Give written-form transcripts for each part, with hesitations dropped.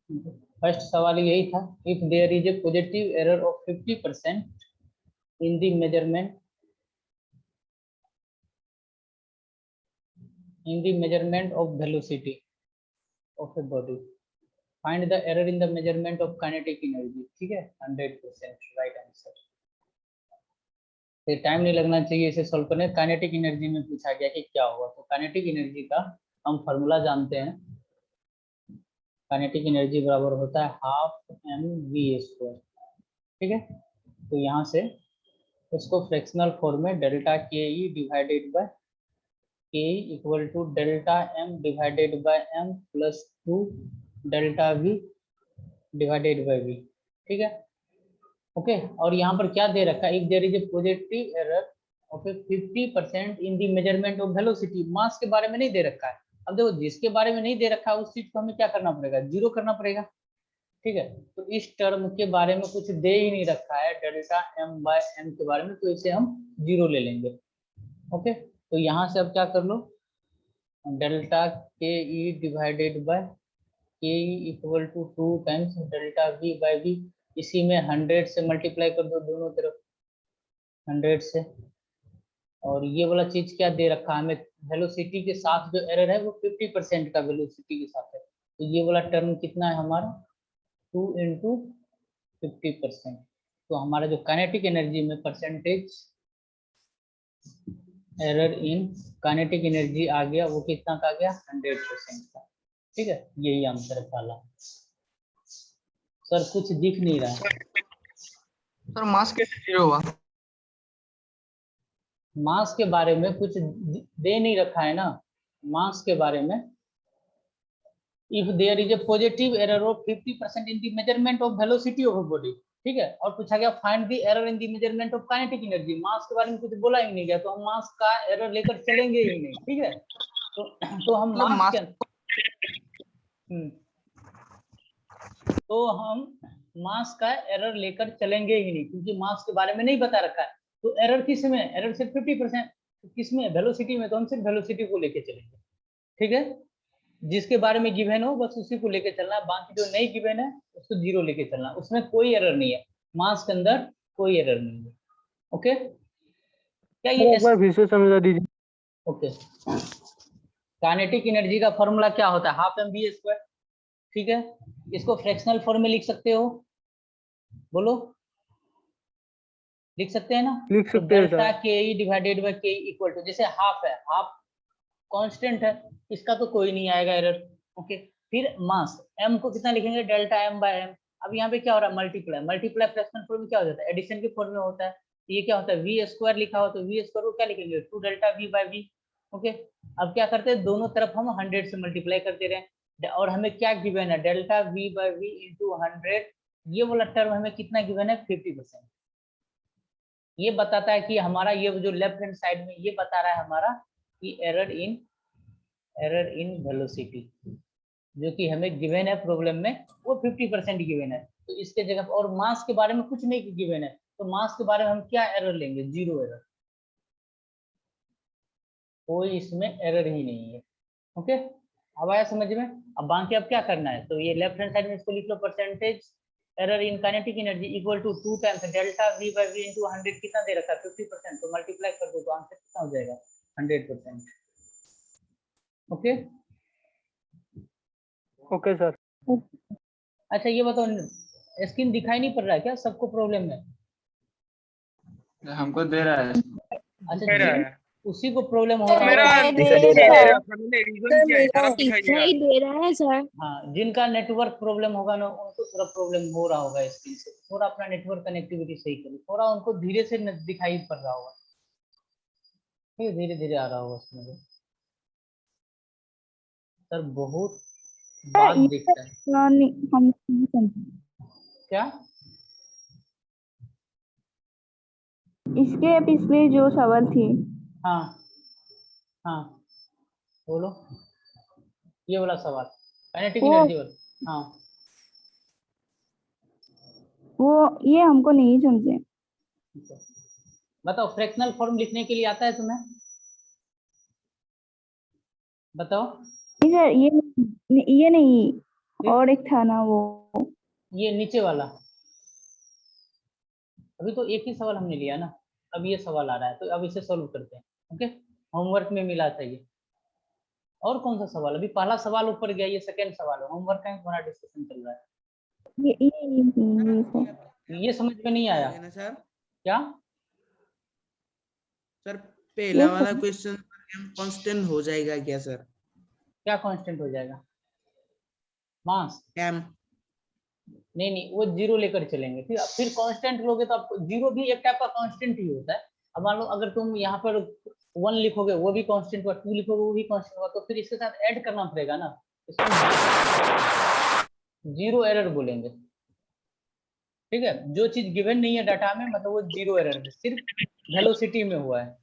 First सवाल यही था, if there is a positive error of 50% in the measurement of velocity of a body, find the error in the measurement of kinetic energy. ठीक है, 100% right answer. Time नहीं लगना चाहिए इसे solve करने। काइनेटिक एनर्जी में पूछा गया कि क्या होगा, तो काइनेटिक एनर्जी का हम फॉर्मूला जानते हैं। काइनेटिक एनर्जी बराबर होता है हाफ एम वी स्क्वायर। ठीक है, तो यहाँ से इसको फ्रैक्शनल फॉर्म में delta K E divided by K equal to delta M divided by M plus 2 delta V divided by V. ठीक है, ओके। और यहाँ पर क्या दे रखा है, if there is a positive error of 50% in the measurement of velocity. Mass के बारे में नहीं दे रखा है। अब देखो, जिसके बारे में नहीं दे रखा है उस चीज को हमें क्या करना पड़ेगा, जीरो करना पड़ेगा। ठीक है, तो इस टर्म के बारे में कुछ दे ही नहीं रखा है डेल्टा एम बाय एम के बारे में, तो इसे हम जीरो ले लेंगे। ओके, तो यहाँ से अब क्या कर लो, delta K E divided by K E equal to 2 times delta V by V. इसी में 100 से मल्टीप्लाई कर दो दोनों तरफ, 100 से। और ये वाला चीज क्या दे रखा है हमें, वेलोसिटी के साथ जो एरर है वो 50% का वेलोसिटी के साथ है, तो ये वाला टर्म कितना है हमारा, 2 इंटू 50%। तो हमारा जो काइनेटिक एनर्जी में percentage error in kinetic energy आ गया, वो कितना का गया, 100% का। ठीक है, यही आंसर है पहला। सर कुछ दिख नहीं रहा है सर। मास कैसे जीरो हुआ? मास के बारे में कुछ दे नहीं रखा है ना, मास के बारे में। If there is a positive error of 50% in the measurement of velocity of a body. ठीक है, और पूछा गया find the error in the measurement of kinetic energy. Mass के बारे में कुछ बोला ही नहीं गया, तो हम मास का एरर लेकर चलेंगे ही नहीं। ठीक है, तो हम मतलब मास के मास तो हम मास का एरर लेकर चलेंगे ही नहीं, क्योंकि मास के बारे में नहीं बता रखा है। तो एरर किस में, एरर सिर्फ 50%, किस में, वेलोसिटी में, तो हम सिर्फ वेलोसिटी को लेके चलेंगे। ठीक है, जिसके बारे में गिवन हो बस उसी को लेके चलना, बाकी जो नहीं गिवन है उसको जीरो लेके चलना, उसमें कोई एरर नहीं है, मास के अंदर कोई एरर नहीं है। ओके, क्या ये एक बार फिर से समझा दीजिए। ओके, काइनेटिक एनर्जी का फॉर्मूला क्या होता है, हाफ एम वी स्क्वायर। ठीक है, इसको फ्रैक्शनल फॉर्म में लिख सकते हो, बोलो, लिख सकते हैं ना। लिख तो सकते हैं डेल्टा सर। के E divided by K equal to, जैसे हाफ है, हाफ कांस्टेंट है, इसका तो कोई नहीं आएगा एरर। ओके, फिर मास m को कितना लिखेंगे, डेल्टा m बाय m। अब यहाँ पे क्या हो रहा है, मल्टीप्लाई, मल्टीप्लाई फ्रैक्शनल फॉर्म में क्या हो जाता है, एडिशन के फॉर्म में होता है। तो ये क्या होता है, वी स्क्वायर लिखा हो तो वी स्क्वायर को क्या लिखेंगे, 2 delta V by V. Okay, अब क्या करते हैं, दोनों तरफ हम 100 से मल्टीप्लाई करते रहे, और हमें क्या गिवन है, delta V by V into 100। ये वाला टर्म हमें कितना गिवन है, 50%। ये बताता है कि हमारा ये जो लेफ्ट हैंड साइड में ये बता रहा है हमारा कि एरर इन वेलोसिटी जो कि हमें गिवन है प्रॉब्लम में, वो 50% गिवन है। तो इसके जगह, और मास के बारे में कुछ नहीं गिवन है, तो मास के बारे में हम क्या एरर लेंगे, जीरो एरर, कोई इसमें एरर ही नहीं है। ओके, अब आया समझ में। अब बाकी अब क्या करना है, तो ये लेफ्ट हैंड साइड में इसको लिख लो, percentage error in kinetic energy equal to 2 times delta V by V into 100। कितना दे रखा है, 50%, तो मल्टीप्लाई कर दो तो आंसर कितना हो जाएगा, 100%। Okay, okay sir. अच्छा ये बताओ, स्क्रीन दिखाई नहीं पड़ रहा है क्या, सबको प्रॉब्लम है? हमको दे रहा है। अच्छा, उसी को प्रॉब्लम हो रहा मेरा होगा। दिखाई दे रहा था, मैंने रीजन किया है, सारा दिखाई दे रहा है सर। हाँ, जिनका नेटवर्क प्रॉब्लम होगा ना उनको थोड़ा प्रॉब्लम हो रहा होगा स्क्रीन से, थोड़ा अपना नेटवर्क कनेक्टिविटी सही करो, थोड़ा उनको धीरे से दिखाई पड़ रहा होगा, ठीक है, धीरे धीरे आ रहा होगा उसमें। सर बहुत बात दिखता है क्या, इसके पिछले जो सवाल थी, हाँ हाँ बोलो, ये वाला सवाल काइनेटिक एनर्जी वाला, हाँ वो ये हमको नहीं समझे। बताओ, फ्रैक्शनल फॉर्म लिखने के लिए आता है तुम्हें, बताओ। नहीं सर, ये नहीं। और एक था ना वो, ये नीचे वाला, अभी तो एक ही सवाल हमने लिया ना, अब ये सवाल आ रहा है तो अब इसे सोल्व करते हैं। ओके, होमवर्क में मिला था ये। और कौन सा सवाल, अभी पहला सवाल ऊपर गया, ये सेकंड सवाल है, होमवर्क का थोड़ा डिस्कशन चल रहा है। ये सर। ये समझ में नहीं आया है ना सर? क्या? सर पहला Yes, वाला sir. क्वेश्चन कांस्टेंट हो जाएगा क्या सर? क्या कांस्टेंट हो जाएगा? मास? एम। नहीं नहीं, वो जीरो लेकर चलेंगे, फिर कांस्टेंट लोगे तो आपको जीरो भी एक टाइप का कांस्टेंट ही होता है। अब मान लो अगर तुम यहाँ पर 1 लिखोगे वो भी कांस्टेंट हुआ, 2 लिखोगे वो भी कांस्टेंट हुआ, तो फिर इसके साथ ऐड करना पड़ेगा ना, इसको जीरो एरर बोलेंगे। ठीक है, जो चीज गिवन नहीं है डाटा में मतलब वो जीरो एरर है, सिर्फ वेलोसिटी में हुआ है।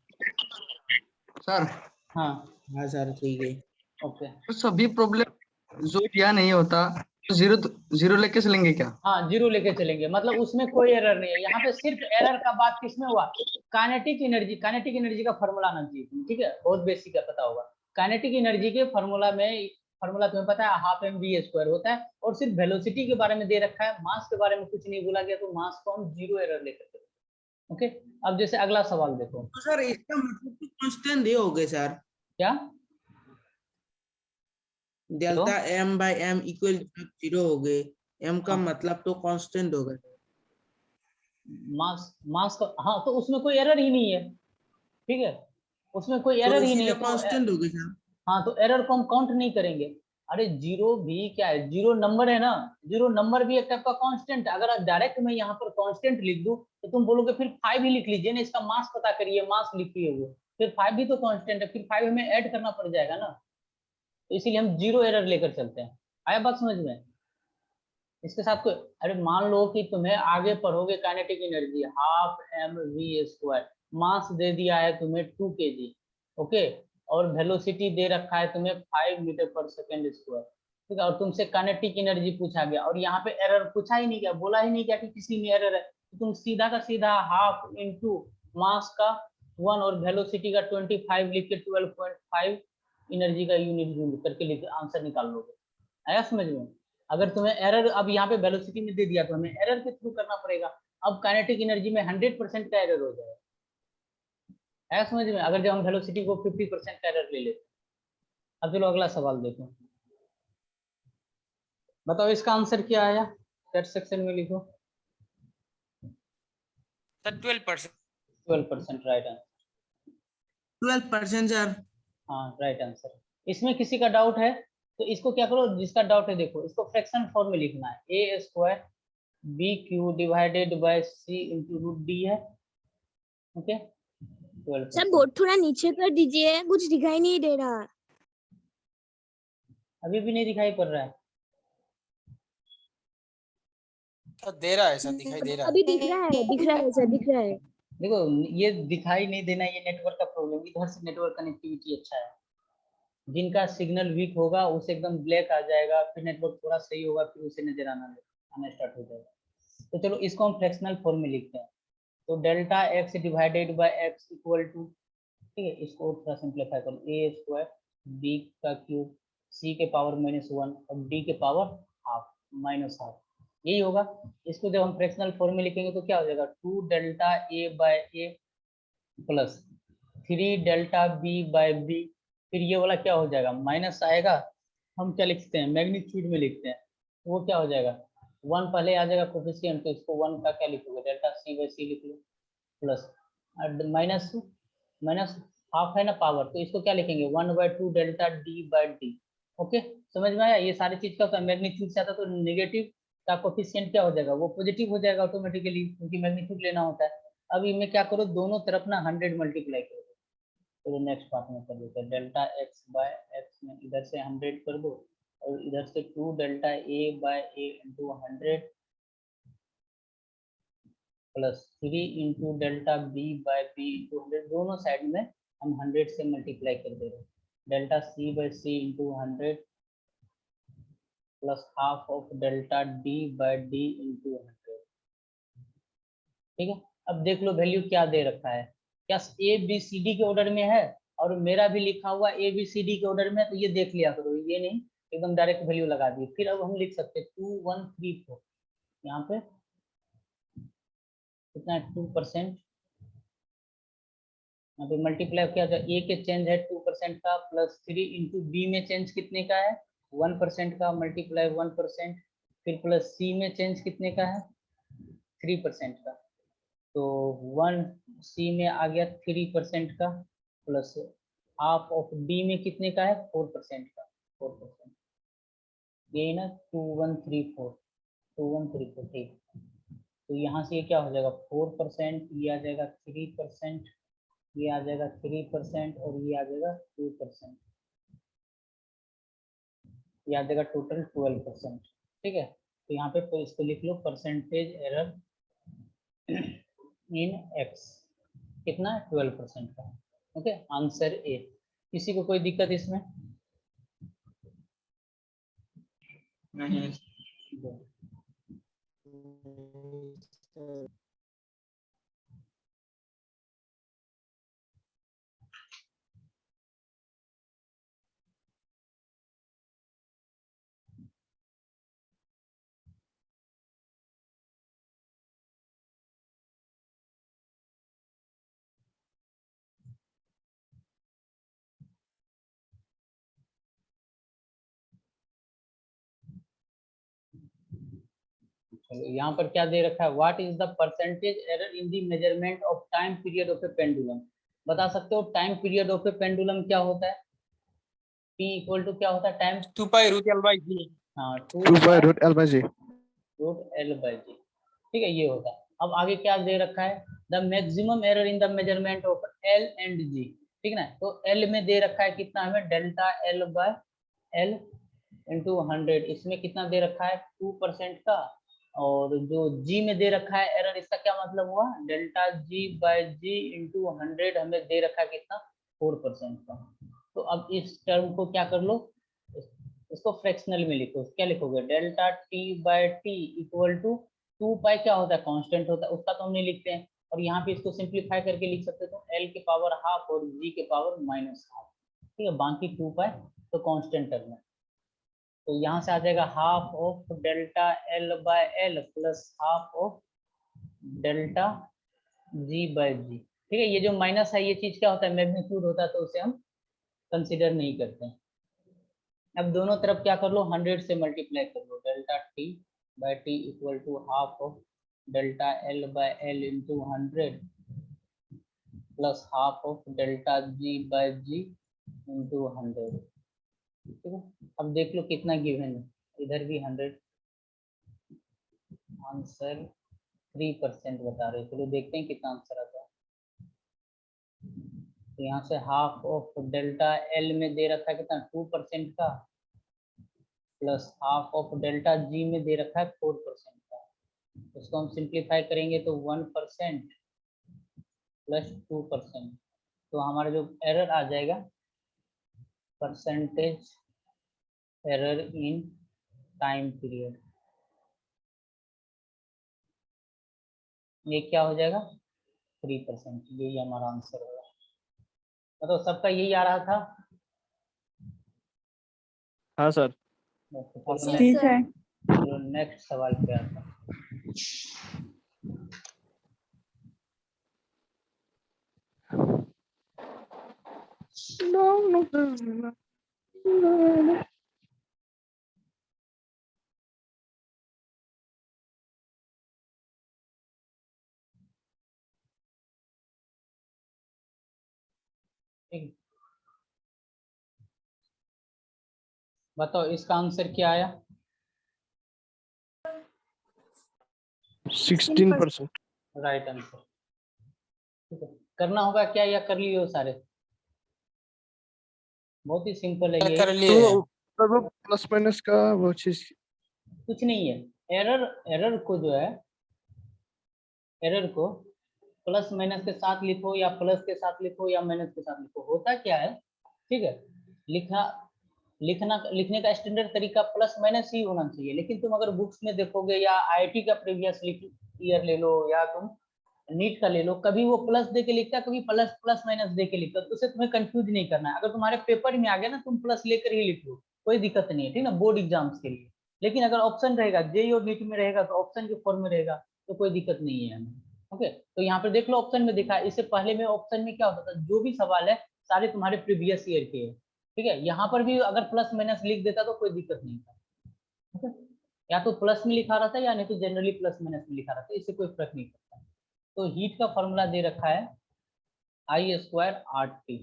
सर हाँ हाँ सर ठीक है। ओके। तो सभी प्रॉब्लम जो दिया नहीं होता तो जीरो लेके चलेंगे क्या? हाँ जीरो लेके चलेंगे, मतलब उसमें कोई एरर नहीं है। यहाँ पे सिर्फ एरर का बात किसमें हुआ? काइनेटिक एनर्जी, काइनेटिक एनर्जी का फॉर्मूला आना चाहिए तुम्हें, ठीक है, बहुत बेसिक है, पता होगा। काइनेटिक एनर्जी के फॉर्मूला में, फॉर्मूला तुम्हें पता है, हाफ एम वी स्क्वायर होता है, और सिर्फ वेलोसिटी के बारे में दे रखा है, मास के बारे में कुछ नहीं बोला गया, तो मास को हम जीरो एरर लेकर चलेंगे। ओके, अब जैसे अगला सवाल देखो। तो सर इसका मतलब तो कांस्टेंट ही हो गए सर। क्या? Delta M by M equal 0 हो गए, एम का हाँ। मतलब तो कांस्टेंट हो गए। मास, मास का, हाँ तो उसमें कोई एरर ही नहीं है, ठीक है, उसमें कोई तो एरर ही नहीं इसीलिए है, तो कांस्टेंट हो गए सर। हाँ तो एरर को हम काउंट नहीं करेंगे। अरे जीरो भी क्या है, जीरो नंबर है ना, जीरो नंबर भी एक टाइप का कांस्टेंट है। अगर डायरेक्ट मैं यहाँ पर कांस्टेंट लिख दूं तो तुम बोलोगे फिर 5 ही लिख लीजिए ना, इसका मास पता करिए, मास लिखिए, वो फिर 5 भी तो कांस्टेंट है, फिर 5 हमें ऐड करना पड़ जाएगा ना, तो इसीलिए हम जीरो एरर लेकर चलते हैं। आया बात समझ में? इसके साथ कोई, अरे मान लो कि तुम्हें आगे पढ़ोगे kinetic energy half M V square, mass दे दिया है तुम्हें 2 kg, ओके, और वेलोसिटी दे रखा है तुम्हें 5 मीटर पर सेकेंड स्क्वायर, ठीक है, और तुमसे काइनेटिक एनर्जी पूछा गया और यहाँ पे एरर पूछा ही नहीं गया, बोला ही नहीं गया कि किसी में एरर है, तो तुम सीधा का सीधा हाफ इंटू मास का 1 और वेलोसिटी का 25 लिख के 12.5 एनर्जी का यूनिट जूल करके लिख आंसर निकाल लोगे। आया समझ में? अगर तुम्हें एरर अब यहाँ पे वेलोसिटी में दे दिया तो हमें एरर के थ्रू करना पड़ेगा। अब काइनेटिक एनर्जी में 100% का एरर हो जाएगा। आया समझ में? अगर जब हम वेलोसिटी को 50% का एरर ले लेते। अब चलो अगला सवाल देखो, बताओ इसका आंसर क्या आया, चैट सेक्शन में लिखो। सर 12%। 12% right answer. 12% सर। हाँ राइट आंसर। इसमें किसी का डाउट है तो इसको क्या करो, जिसका डाउट है देखो, इसको फ्रैक्शन फॉर्म में लिखना है, A square B Q divided by C into root D है, ओके। सर बोर्ड थोड़ा नीचे कर दीजिए, कुछ दिखाई नहीं दे रहा। अभी भी नहीं दिखाई पड़ रहा है? सर दे रहा है, सर दिखाई दे रहा है। अभी दिख रहा है, दिख रहा है सर, दिख रहा है। देखो ये दिखाई नहीं देना, ये नेटवर्क का प्रॉब्लम, इधर से नेटवर्क कनेक्टिविटी अच्छा है, जिनका सिग्नल वीक होगा उसे एकदम ब्लैक आ जाएगा, फिर नेटवर्क थोड़ा सही होगा फिर उसे नजर आना स्टार्ट हो जाएगा। तो चलो इसको हम फ्रैक्शनल फॉर्म में लिखते हैं, तो delta X divided by X equal to, ठीक है, इसको थोड़ा सिंप्लीफाई करो, ए स्क्वायर बी का क्यूब सी के पावर -1 और डी के पावर हाफ -हाफ, यही होगा। इसको जब हम फ्रैक्शनल फॉर्म में लिखेंगे तो क्या हो जाएगा, 2 delta A by A plus 3 delta B by B, फिर ये वाला क्या हो जाएगा, माइनस आएगा, हम क्या लिखते हैं, मैग्नीट्यूड में लिखते हैं, वो क्या हो जाएगा, 1 पहले आ जाएगा कोफिशिएंट, तो इसको 1 का क्या लिखोगे, डेल्टा सी बाय सी लिख लो, प्लस माइनस माइनस हाफ है ना पावर, तो इसको क्या लिखेंगे, 1/2 delta D by D, okay. समझ में आया? ये सारी चीज का मैग्नीट्यूड से आता तो नेगेटिव का कोफिशिएंट क्या हो जाएगा, वो पॉजिटिव हो जाएगा ऑटोमेटिकली, क्योंकि मैग्नीट्यूड लेना होता है। अब इनमें क्या करो, दोनों तरफ ना 100 मल्टीप्लाई करो, तो नेक्स्ट पार्ट में कर देते हैं, डेल्टा एक्स बाय एक्स में इधर से 100 कर दो और इधर से 2 delta A by A into 100 plus 3 into delta B by B into 100, दोनों साइड में हम 100 से मल्टीप्लाई कर दे रहे हैं, delta C by C into 100 plus half of delta D by D into 100, ठीक है। अब देख लो वैल्यू क्या दे रखा है, क्या ए बी सी डी के ऑर्डर में है, और मेरा भी लिखा हुआ ए बी सी डी के ऑर्डर में है, तो ये देख लिया करो, ये नहीं एकदम डायरेक्ट वैल्यू लगा दी। फिर अब हम लिख सकते हैं 2134, यहाँ पे कितना है 2%, यहाँ पे मल्टीप्लाई क्या होगा, ए के चेंज है 2% का प्लस 3 इंटू बी में चेंज कितने का है 1% का मल्टीप्लाई 1%, फिर प्लस सी में चेंज कितने का है 3% का, तो 1 सी में आ गया 3% का प्लस हाफ ऑफ डी में कितने का है 4% का 4%, ये ना 2134 ठीक। तो यहाँ से ये क्या हो जाएगा 4%, ये आ जाएगा 3%, ये आ जाएगा 3% और ये आ जाएगा 2%, ये आ जाएगा टोटल 12%। ठीक है, तो यहाँ पे तो इसको लिख लो परसेंटेज एरर इन एक्स कितना है 12% का। Okay, answer A. किसी को कोई दिक्कत इसमें? नहीं चलो यहाँ पर क्या दे रखा है, what is the percentage error in the measurement of time period of A pendulum. बता सकते हो time period of A pendulum क्या होता है? P इक्वल टू क्या होता है time? 2 pi root L by G। हाँ 2 by root L by G। Root L by G. ठीक है, ये होता है। अब आगे क्या दे रखा है, the maximum error in the measurement of L and G. ठीक ना, तो एल में दे रखा है कितना हमें delta L by L into 100, इसमें कितना दे रखा है 2% का, और जो जी में दे रखा है एरर, इसका क्या मतलब हुआ delta G by G into 100 हमें दे रखा है कितना 4% का। तो अब इस टर्म को क्या कर लो, इसको फ्रैक्शनल में लिखो। क्या लिखोगे delta T by T equal to 2 pi क्या होता है कांस्टेंट होता है, उसका तो हम नहीं लिखते हैं, और यहाँ पे इसको सिंप्लीफाई करके लिख सकते हो एल के पावर हाफ और जी के पावर माइनस हाफ। ठीक है, बाकी 2 पाई तो कांस्टेंट टर्म है, तो यहाँ से आ जाएगा half of delta L by L plus half of delta G by G. ठीक है, ये जो माइनस है ये चीज क्या होता है मैग्नीट्यूड होता है, तो उसे हम कंसिडर नहीं करते हैं। अब दोनों तरफ क्या कर लो 100 से मल्टीप्लाई कर लो, delta T by T equal to half of delta L by L into 100 plus half of delta G by G into 100। ठीक है, अब देख लो कितना गिवन है, इधर भी 100, आंसर 3% बता रहे। चलो देखते हैं कितना आंसर आता है। तो यहाँ से हाफ ऑफ डेल्टा एल में दे रखा है कितना 2% का प्लस हाफ ऑफ डेल्टा जी में दे रखा है 4% का, इसको हम सिंप्लीफाई करेंगे तो 1% प्लस 2%, तो हमारा जो एरर आ जाएगा percentage error in time period, ये क्या हो जाएगा 3%। यही हमारा आंसर होगा। मतलब सबका यही आ रहा था। हाँ सर। ठीक है। चलो नेक्स्ट सवाल पे आता हूं। ठीक, बताओ इसका आंसर क्या आया? 16%। Right answer. ठीक है, करना होगा क्या या कर लिए हो सारे? बहुत ही सिंपल है ये, कर लिए हैं। तो वो प्लस माइनस का वो चीज कुछ नहीं है। एरर को जो है, एरर को प्लस माइनस के साथ लिखो या प्लस के साथ लिखो या माइनस के साथ लिखो, होता क्या है, ठीक है, लिखने का स्टैंडर्ड तरीका प्लस माइनस ही होना चाहिए, लेकिन तुम अगर बुक्स में देखोगे या आईआईटी का प्रीवियस ईयर ले लो या तुम नीट का ले लो, कभी वो प्लस दे के लिखता है, कभी प्लस माइनस दे के लिखता है, तो उसे तुम्हें कंफ्यूज नहीं करना है। अगर तुम्हारे पेपर में आ गया ना तुम प्लस लेकर ही लिख लो, कोई दिक्कत नहीं है, ठीक ना, बोर्ड एग्जाम्स के लिए। लेकिन अगर ऑप्शन रहेगा जेईई और नीट में रहेगा तो ऑप्शन के फॉर्म में रहेगा तो कोई दिक्कत नहीं है हमें। ओके, तो यहाँ पे देख लो ऑप्शन में दिखा है, इससे पहले में ऑप्शन में क्या होता था, जो भी सवाल है सारे तुम्हारे प्रीवियस ईयर के है, ठीक है। यहाँ पर भी अगर प्लस माइनस लिख देता तो कोई दिक्कत नहीं था, ओके। या तो प्लस में लिखा रहता या नहीं तो जनरली प्लस माइनस में लिखा रहता, इससे कोई फर्क नहीं पड़ता। तो हीट का फॉर्मूला दे रखा है I² RT,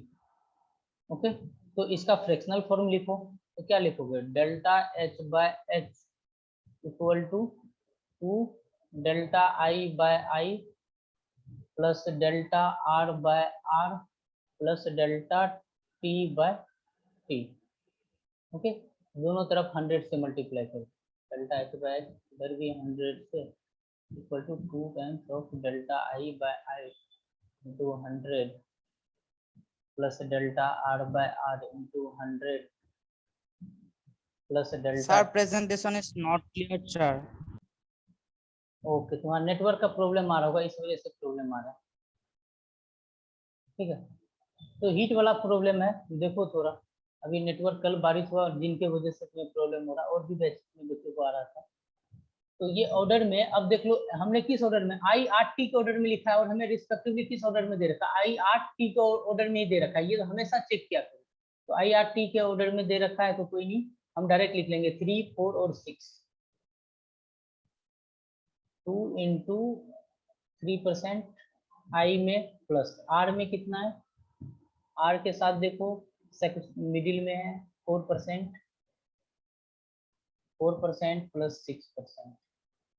ओके। तो इसका फ्रैक्शनल फॉर्म लिखो, तो क्या लिखोगे, delta H/H equal to 2 delta I/I plus delta R/R plus delta T/T, okay. दोनों तरफ 100 से मल्टीप्लाई करो, डेल्टा H/H इधर भी 100 से equal to 2 times of delta I/I into 100 plus delta R/R into 100 plus delta. Sir, presentation is not clear, sir. Okay, तुम्हारा network का problem आ रहा होगा, इस वजह से प्रॉब्लम आ रहा है, ठीक है। तो हीट वाला प्रॉब्लम है, देखो थोड़ा अभी नेटवर्क, कल बारिश हुआ और जिनके वजह से तुम्हें प्रॉब्लम हो रहा है, और भी बैच में बच्चों को आ रहा था। तो ये ऑर्डर में अब देख लो, हमने किस ऑर्डर में, I/RT के ऑर्डर में लिखा है और हमें रिस्पेक्टिवली किस ऑर्डर में दे रखा है, I/RT के ऑर्डर में ही दे रखा है, ये तो हमेशा चेक किया करो। तो I/RT के ऑर्डर में दे रखा है तो कोई नहीं, हम डायरेक्ट लिख लेंगे 3, 4 और 6, 2 इंटू 3% I में प्लस R में कितना है, R के साथ देखो मिडिल में है 4%, 4% प्लस 6%,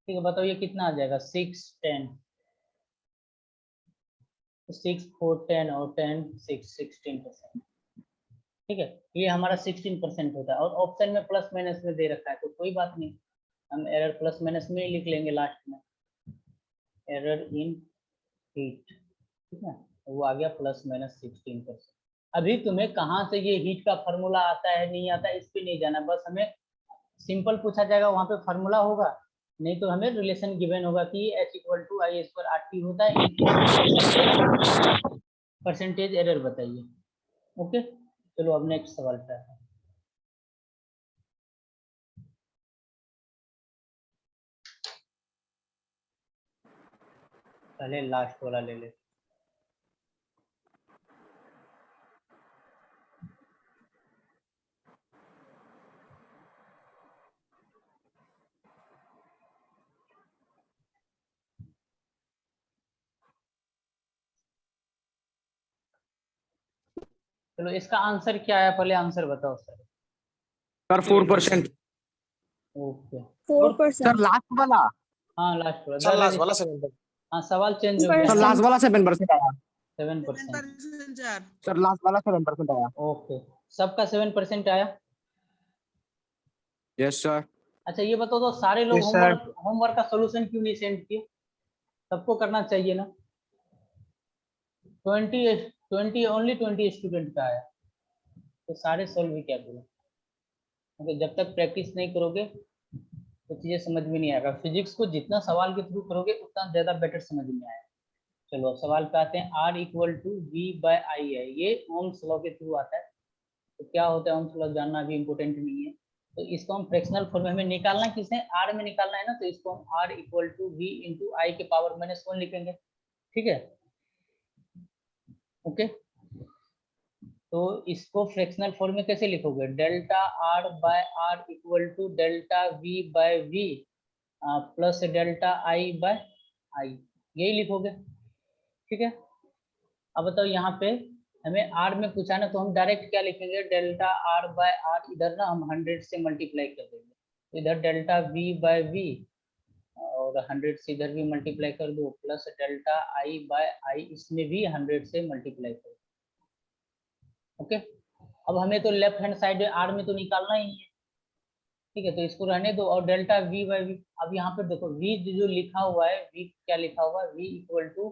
ठीक है। बताओ ये कितना आ जाएगा, 6, 10, 6, 4, 10 और 10, 6, 16%, ठीक है। ये हमारा 16% होता है और ऑप्शन में प्लस माइनस में दे रखा है तो कोई बात नहीं, हम एरर प्लस माइनस में ही लिख लेंगे लास्ट में, एरर इन हीट, ठीक है। वो आ गया प्लस माइनस 16%। अभी तुम्हें कहाँ से ये हीट का फार्मूला आता है नहीं आता है इस पे नहीं जाना, बस हमें सिंपल पूछा जाएगा वहां पे फार्मूला होगा, नहीं तो हमें रिलेशन गिवन होगा कि H=I² RT होता है, परसेंटेज एरर बताइए, ओके। चलो अब नेक्स्ट सवाल पे आते हैं। पहले लास्ट वाला ले ले, चलो इसका आंसर क्या है, पहले आंसर बताओ sir. Sir, 4%. Okay, 4%. Sir, last वाला. हाँ लास्ट वाला, सर लास्ट वाला 7%। हाँ सवाल चेंज हो गया, Sir, last वाला 7% आया. 7%, Sir, last वाला 7% आया. ओके। सबका 7% आया। Yes, sir. अच्छा ये बताओ तो सारे लोग Yes, sir. होमवर्क का सॉल्यूशन क्यों नहीं सेंड किए, सबको करना चाहिए ना। 20 ओनली 20 स्टूडेंट का आया, तो सारे सॉल्व भी क्या करें, क्योंकि जब तक प्रैक्टिस नहीं करोगे तो चीजें समझ में नहीं आएगा। फिजिक्स को जितना सवाल के थ्रू करोगे उतना ज्यादा बेटर समझ में आएगा। चलो अब सवाल पे आते हैं, R=V/I है, ये ओम्स लॉ के थ्रू आता है। तो क्या होता है ओम्स लॉ जानना भी इम्पोर्टेंट नहीं है, तो इसको हम फ्रैक्शनल फॉर्म में हमें निकालना किसने, R में निकालना है ना, तो इसको हम R=V/I⁻1 लिखेंगे, ठीक है, ओके। तो इसको फ्रैक्शनल फॉर्म में कैसे लिखोगे, delta R/R equal to delta V/V plus delta I/I, यही लिखोगे, ठीक है। अब बताओ यहाँ पे हमें R में पूछा ना, तो हम डायरेक्ट क्या लिखेंगे, डेल्टा R/R, इधर ना हम 100 से मल्टीप्लाई कर देंगे, तो इधर डेल्टा V/V और 100 से इधर भी मल्टीप्लाई कर दो, प्लस डेल्टा I/I इसमें भी 100 से मल्टीप्लाई कर दो, ओके। अब हमें तो लेफ्ट हैंड साइड R में तो निकालना ही है, ठीक है, तो इसको रहने दो। और डेल्टा V/V, अब यहाँ पे देखो V जो लिखा हुआ है, V क्या लिखा हुआ है, V equal to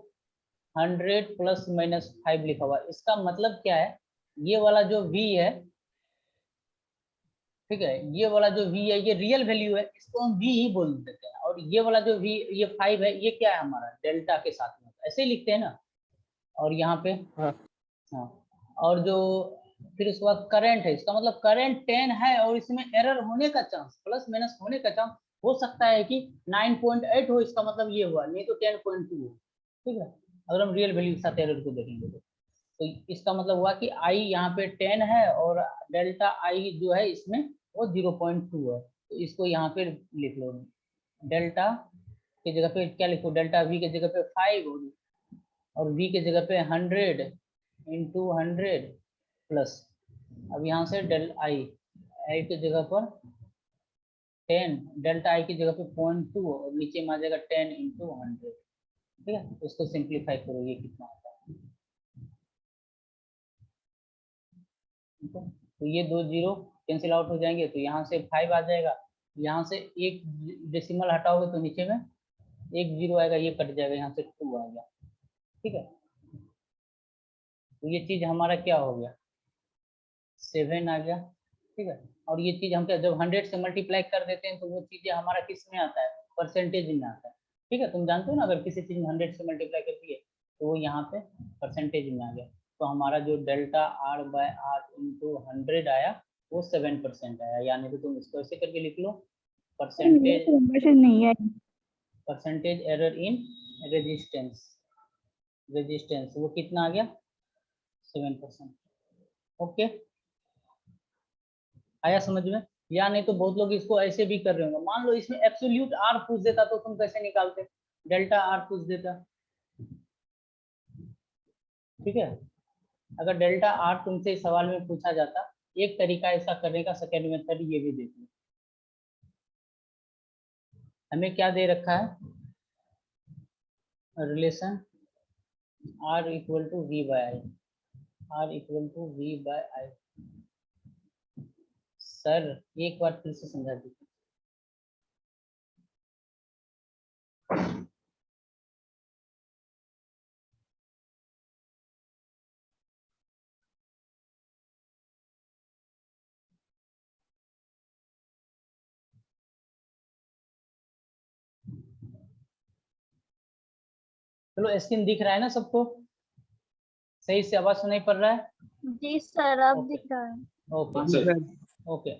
100 plus minus 5 लिखा हुआ है। इसका मतलब क्या है, ये वाला जो V है, ठीक है, ये वाला जो V है ये रियल वैल्यू है, इसको हम V ही बोल देते हैं, और ये वाला जो V, ये 5 है, ये क्या है हमारा डेल्टा के साथ में, ऐसे ही लिखते हैं ना। और यहाँ पे हाँ। हाँ, और जो फिर उसके बाद करंट है, इसका मतलब करंट 10 है और इसमें एरर होने का चांस, प्लस माइनस होने का चांस हो सकता है कि 9.8 हो, इसका मतलब ये हुआ, नहीं तो 10.2 हो। ठीक है, अगर हम रियल वैल्यू के साथ एरर को देखेंगे तो इसका मतलब हुआ कि आई यहाँ पे 10 है और डेल्टा आई जो है इसमें वो 0.2 है, तो इसको यहाँ पे लिख लो, डेल्टा की जगह पे क्या लिखो, डेल्टा वी की जगह पे 5 और वी की जगह पे 100 इंटू 100 प्लस, अब यहाँ से डेल आई की जगह पर 10, डेल्टा आई की जगह पे 0.2 और नीचे में आ जाएगा 10 इंटू 100। ठीक है, इसको सिंप्लीफाई करो, ये कितना आता है। ठीक है, तो ये 2 जीरो कैंसिल आउट हो जाएंगे, तो यहाँ से 5 आ जाएगा, यहाँ से एक डेसिमल हटाओगे तो नीचे में एक जीरो आएगा, ये कट जाएगा, यहाँ से 2 आएगा। ठीक है, तो ये चीज हमारा क्या हो गया, 7 आ गया। ठीक है, और ये चीज हम क्या जब 100 से मल्टीप्लाई कर देते हैं तो वो चीजें हमारा किस में आता है, परसेंटेज में आता है। ठीक है, तुम जानते हो ना, अगर किसी चीज में 100 से मल्टीप्लाई करती है तो वो यहाँ पे परसेंटेज में आ गया, तो हमारा जो delta R by R into 100 आया वो 7% आया, यानी तो तुम इसको ऐसे करके लिख लो, नहीं है। परसेंटेज एरर इन रेजिस्टेंस, वो कितना आ गया, 7%। ओके, आया समझ में? या नहीं तो बहुत लोग इसको ऐसे भी कर रहे होंगे, मान लो इसमें एब्सोल्यूट आर पूछ देता तो तुम कैसे निकालते, डेल्टा आर पूछ देता। ठीक है, अगर डेल्टा आर तुमसे इस सवाल में पूछा जाता, एक तरीका ऐसा करने का, सेकेंड मेथड ये भी देख लो। हमें क्या दे रखा है, relation R equal to V by I, R equal to V by I. Sir एक बार फिर से समझा दीजिए। चलो स्क्रीन दिख रहा है ना सबको, सही से आवाज सुनाई पड़ रहा है? जी सर, अब दिख रहा है। Okay okay.